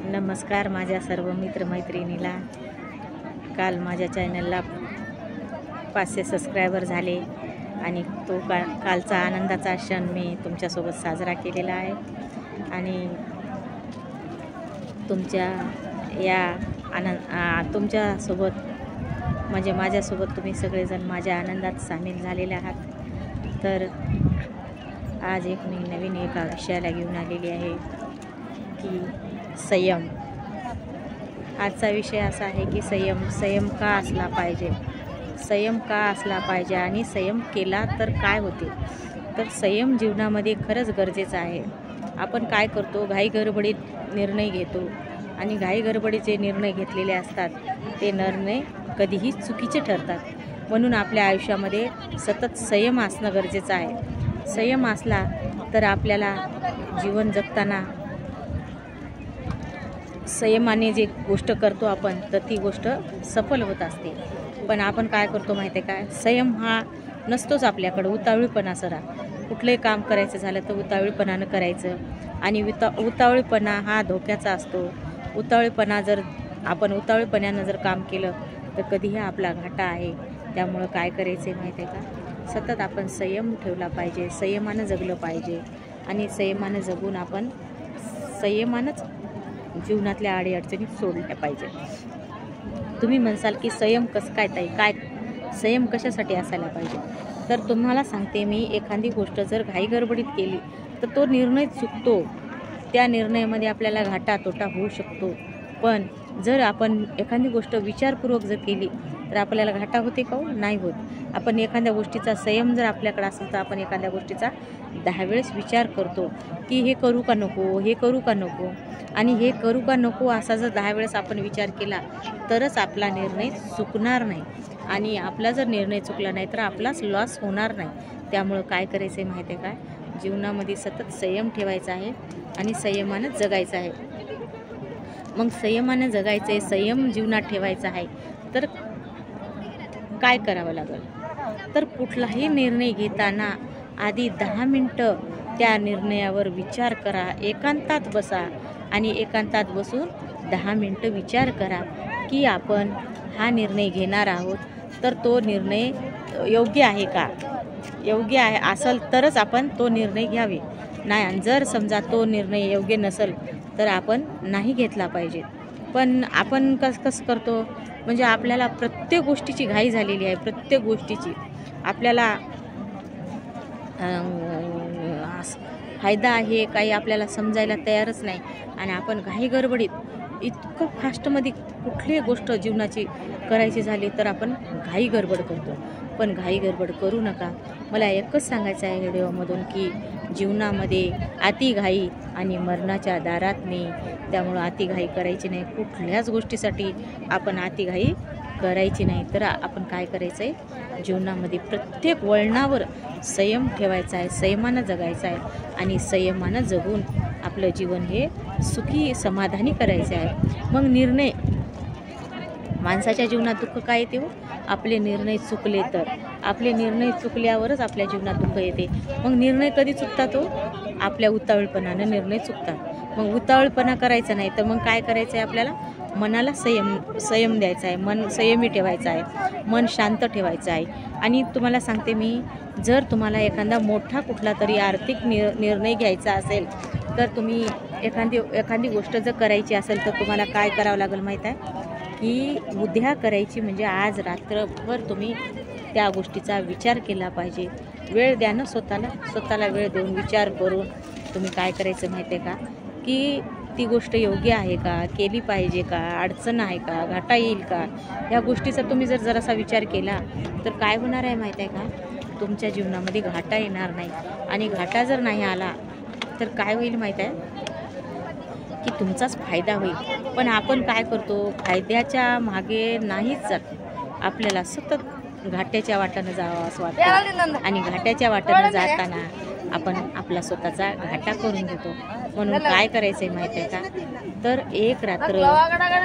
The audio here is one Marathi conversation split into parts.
नमस्कार माझ्या सर्व मित्रमैत्रिणीला। काल माझ्या चॅनलला 500 सबस्क्रायबर झाले आणि तो कालचा आनंदाचा क्षण मी तुमच्यासोबत साजरा केलेला आहे आणि तुमच्या या तुमच्यासोबत म्हणजे माझ्यासोबत तुम्ही सगळेजण माझ्या आनंदात सामील झालेले आहात। तर आज मी नवीन एका विषयाला घेऊन आलेली आहे की संयम। आजचा विषय असा आहे की संयम का असला पाहिजे, संयम का असला पाहिजे आणि संयम केला तर काय होते। तर संयम जीवनामध्ये खरंच गरजेचा आहे। आपण काय करतो, घाई गडबडीत निर्णय घेतो आणि घाई गडबडीचे निर्णय घेतलेले असतात ते निर्णय कधीही चुकीचे ठरतात। म्हणून आपल्या आयुष्यामध्ये सतत संयम असणं गरजेचं आहे। संयम असला तर आपल्याला जीवन जगताना संयमाने जे गोष्ट करतो आपण तर ती गोष्ट सफल होत असते। पण आपण काय करतो माहिती आहे का, संयम हा नसतोच आपल्याकडं। उतावळीपणा सरा कुठलंही काम करायचं झालं तर उतावळीपणानं करायचं आणि उतावळीपणा हा धोक्याचा असतो। उतावळीपणानं जर काम केलं तर कधीही आपला घाटा आहे। त्यामुळं काय करायचं माहिती आहे का, सतत आपण संयम ठेवला पाहिजे, संयमानं जगलं पाहिजे आणि संयमानं जगून आपण संयमानंच जीवनातल्या अडीअडचणी सोडल्या पाहिजे। तुम्ही म्हणसाल की संयम कसं काय ताई, काय संयम कशासाठी असायला पाहिजे। तर तुम्हाला सांगते मी, एखादी गोष्ट जर घाई गडबडीत केली तर तो निर्णय चुकतो। त्या निर्णयामध्ये आपल्याला घाटा तोटा होऊ शकतो। पण जर आपण एखादी गोष्ट विचारपूर्वक जर केली तर आपल्याला घाटा होते का? नाही होत। आपण एखाद्या गोष्टीचा संयम जर आपल्याकडे असेल तर आपण एखाद्या गोष्टीचा 10 वेळेस विचार करतो की हे करू का नको, हे करू का नको, आणि हे करू का नको असा जर 10 वेळेस आपण विचार केला तरच आपला निर्णय चुकणार नाही आणि आपला जर निर्णय चुकला नाही तर आपलाच लॉस होणार नाही। त्यामुळं काय करायचं आहे माहिती आहे का, जीवनामध्ये सतत संयम ठेवायचा आहे आणि संयमानं जगायचं आहे। मग संयमानं जगायचं आहे, संयम जीवनात ठेवायचा आहे तर काय करावं लागेल, तर कुठलाही निर्णय घेताना आधी 10 मिनटं त्या निर्णयावर विचार करा। एकांतात बसा आणि एकांतात बसून 10 मिनटं विचार करा की आपण हा निर्णय घेणार आहोत तर तो निर्णय योग्य आहे का, योग्य आहे असेल तरच आपण तो निर्णय घ्यावे। नाही, जर समजा तो निर्णय योग्य नसेल तर आपण नाही घेतला पाहिजे। पण आपण कसं करतो, म्हणजे आपल्याला प्रत्येक गोष्टीची घाई झालेली आहे, प्रत्येक गोष्टीची आपल्याला फायदा आहे काही आपल्याला समजायला तयारच नाही आणि आपण घाई गडबडीत इतकं फास्टमध्ये कुठलीही गोष्ट जीवनाची करायची झाली तर आपण घाई गडबड करतो। पण घाई गडबड करू नका। मला एकच सांगायचं आहे व्हिडिओमधून की जीवनामध्ये अतिघाई आणि मरणाच्या दारात नाही। त्यामुळं अतिघाई करायची नाही, कुठल्याच गोष्टीसाठी आपण अतिघाई करायची नाही। तर आपण काय करायचं आहे, जीवनामध्ये प्रत्येक वळणावर संयम ठेवायचा आहे, संयमानं जगायचं आहे आणि संयमानं जगून आपलं जीवन हे सुखी समाधानी करायचं आहे। मग निर्णय, माणसाच्या जीवनात दुःख काय येते हो, आपले निर्णय चुकले तर। आपले निर्णय चुकल्यावरच आपल्या जीवनात दुःख येते। मग निर्णय कधी चुकतात हो, आपल्या उतावळपणानं निर्णय चुकतात। मग उतावळपणा करायचा नाही तर मग काय करायचं आहे, आपल्याला मनाला संयम द्यायचा आहे, मन संयमी ठेवायचं आहे, मन शांत ठेवायचं आहे। आणि तुम्हाला सांगते मी, जर तुम्हाला एखादा मोठा कुठला तरी आर्थिक निर्णय घ्यायचा असेल तर तुम्ही एखादी गोष्ट जर करायची असेल तर तुम्हाला काय करावं लागेल माहीत आहे की उद्या करायची, म्हणजे आज रात्रभर तुम्ही त्या गोष्टीचा विचार केला पाहिजे। वेळ द्या ना स्वतःला वेळ देऊन विचार करून तुम्ही काय करायचं माहिती आहे का, की ती गोष्ट योग्य आहे का, केली पाहिजे का, अडचण आहे का, घाटा येईल का, या गोष्टीचा तुम्ही जर जरासा विचार केला तर काय होणार आहे माहीत आहे का, तुमच्या जीवनामध्ये घाटा येणार नाही। आणि घाटा जर नाही आला तर काय होईल माहीत आहे की तुमचाच फायदा होईल। पण आपण काय करतो, फायद्याच्या मागे नाहीच जात, आपल्याला सतत घाट्याच्या वाटेनं जावं असं वाटतं आणि घाट्याच्या वाटेनं जाताना आपण आपला स्वतःचा घाटा करून घेतो। म्हणून काय करायचं आहे माहिती आहे का, तर एक रात्र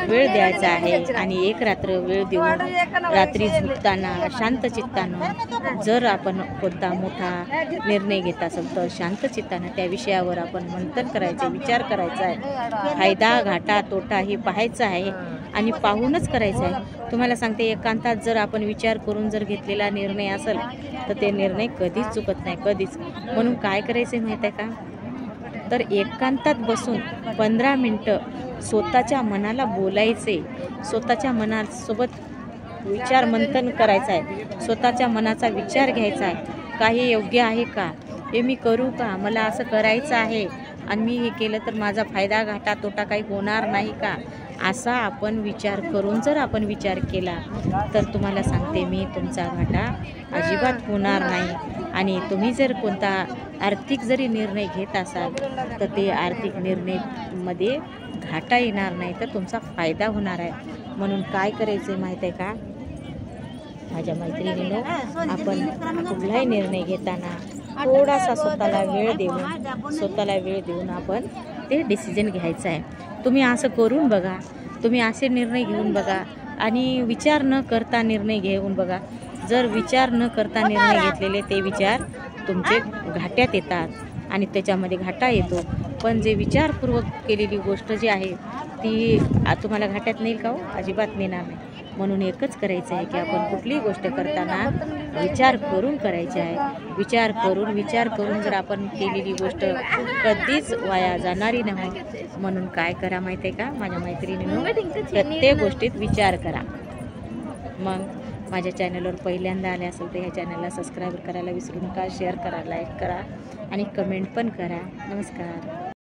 वेळ द्यायचा आहे आणि एक रात्र वेळ देऊन रात्री झोपताना शांत चित्तानं जर आपण कोणता मोठा निर्णय घेत असेल तर शांत चित्तानं त्या विषयावर आपण मंथन करायचं, विचार करायचा आहे, फायदा घाटा तोटा हे पाहायचं आहे आणि पाहूनच करायचं आहे. तुम्हाला सांगते, एकांतात जर आपण विचार करून जर घेतलेला निर्णय असेल तर ते निर्णय कधीच चुकत नाही, कधीच. म्हणून काय करायचं आहे माहीत आहे का, तर एकांतात बसून 15 मिनटं स्वतःच्या मनाला बोलायचे, स्वतःच्या मनासोबत विचार मंथन करायचं आहे, स्वतःच्या मनाचा विचार घ्यायचा आहे. काही योग्य आहे का, हे मी करू का, मला असं करायचं आहे आणि मी हे केलं तर माझा फायदा घाटा तोटा काही होणार नाही का, असा आपण विचार करून जर आपण विचार केला तर तुम्हाला सांगते मी, तुमचा घाटा अजिबात होणार नाही. आणि तुम्ही जर कोणता आर्थिक जरी निर्णय घेत असाल तर ते आर्थिक निर्णयमध्ये घाटा येणार नाही, तर तुमचा फायदा होणार आहे. म्हणून काय करायचं माहीत आहे का माझ्या मैत्रिणींनो, आपण कुठलाही निर्णय घेताना थोडासा स्वतःला वेळ देऊन आपण ते डिसिजन घ्यायचं आहे. तुम्ही असं करून बघा, तुम्ही असे निर्णय घेऊन बघा आणि विचार न करता निर्णय घेऊन बघा. जर विचार न करता निर्णय घेतलेले ते विचार तुमचे घाट्यात येतात आणि त्याच्यामध्ये घाटा येतो. पण जे विचारपूर्वक केलेली गोष्ट जी आहे ती तुम्हाला घाट्यात नेईल का हो, अजिबात नेणार नाही. म्हणून एकच करायचं आहे की आपण कुठलीही गोष्ट करताना विचार करून करायची आहे. विचार करून जर आपण केलेली गोष्ट कधीच वाया जाणारी नाही. म्हणून काय करा माहिती आहे का माझ्या मैत्रिणींनो, प्रत्येक गोष्टीत विचार करा. मग माझ्या चॅनलवर पहिल्यांदा आले असेल तर ह्या चॅनलला सबस्क्राईब करायला विसरू नका, शेअर करा, लाईक करा आणि कमेंट पण करा. नमस्कार.